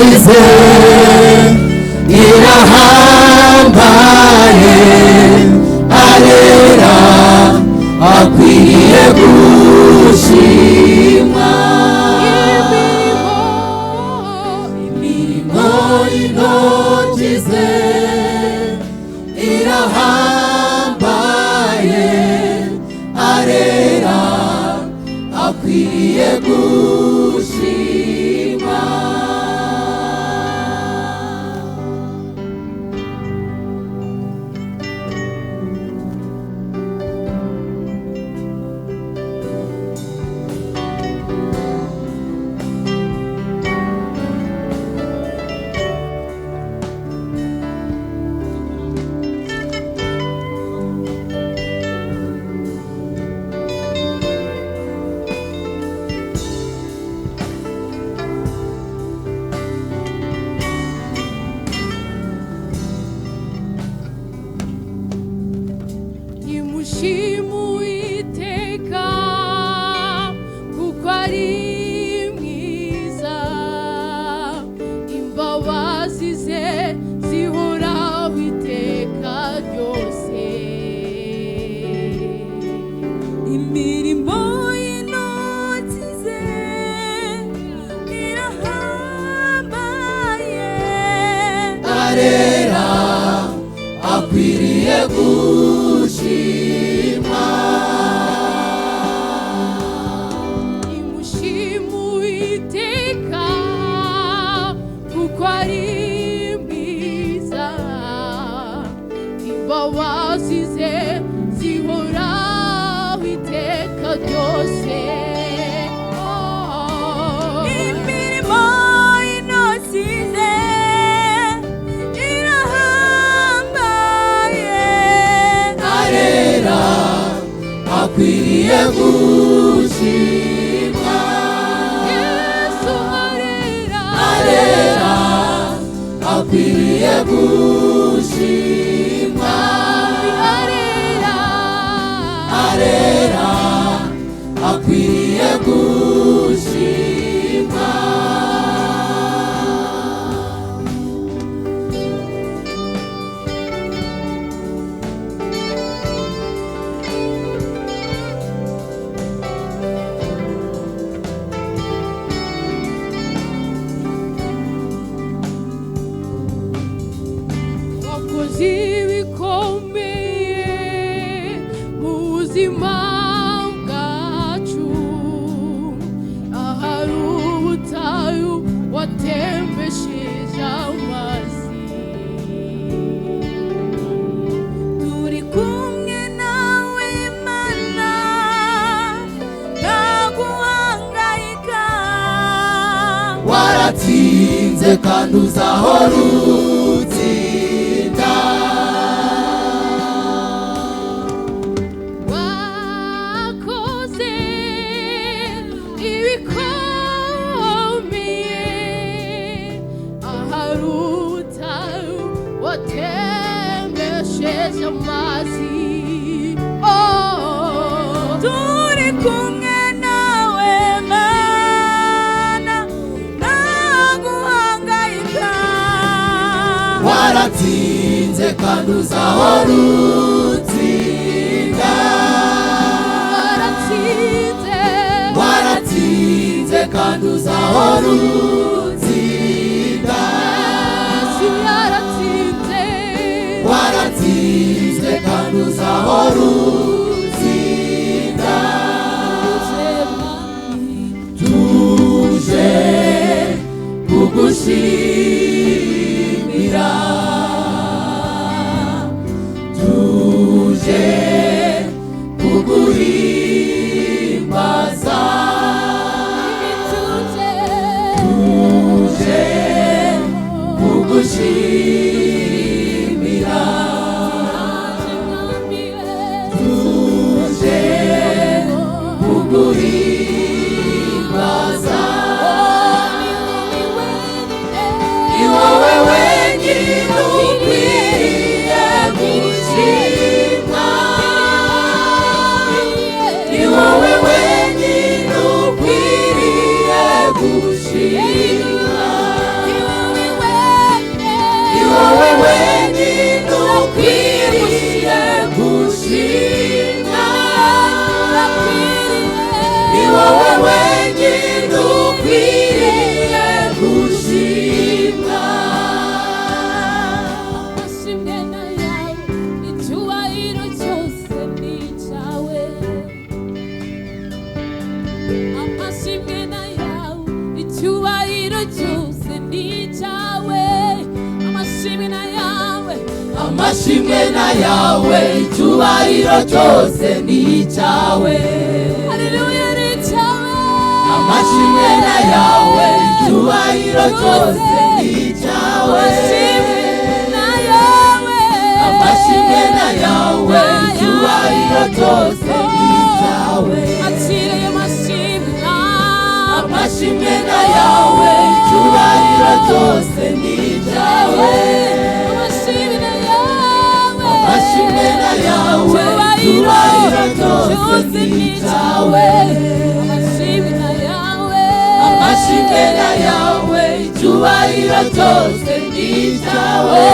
intokize irahambaye arera akwiriye gushimwa imirimo y'intokize irahambaye arera akwiriye gushimwa Uwiteka kuko ari mwiza imbabazi ze zihoraho iteka ryose imirimo y'intoki ze irahambaye arera akwiriye gushimwa nimushime Uwiteka kuko ari mwiza imbabazi ze zihoraho iteka ryose imirimo y'intoki ze akwiriye gushimwa Yesu arera akwiriye gushimwa arera akwiriye gushimwa wakoze ibikomeye mu buzima bwacu ahari ubutayu watembesheje amazi turi kumwe nawe Mana nta guhangayika waratsinze kandi uzahora utsinda wakoze ibikomeye ahari ubutayu watembesheje amazi turi kumwe nawe Mana nta guhangayika waratsinze kandi uzahora utsinda waratsinze kandi uzahora utsinda waratsinze kandi uzahora utsinda tuje kugushimira tuje kuguhimbaza tuje kugushimira tuje kuguhimbaza amashimwe na yawe icyubahiro cyose ni icyawe haleluya ni icyawe amashimwe na yawe icyubahiro cyose ni icyawe amashimwe na yawe icyubahiro cyose ni icyawe amashimwe na yawe icyubahiro cyose ni icyawe amashimwe na yawe icyubahiro cyose ni icyawe amashimwe na yawe icyubahiro cyose ni icyawe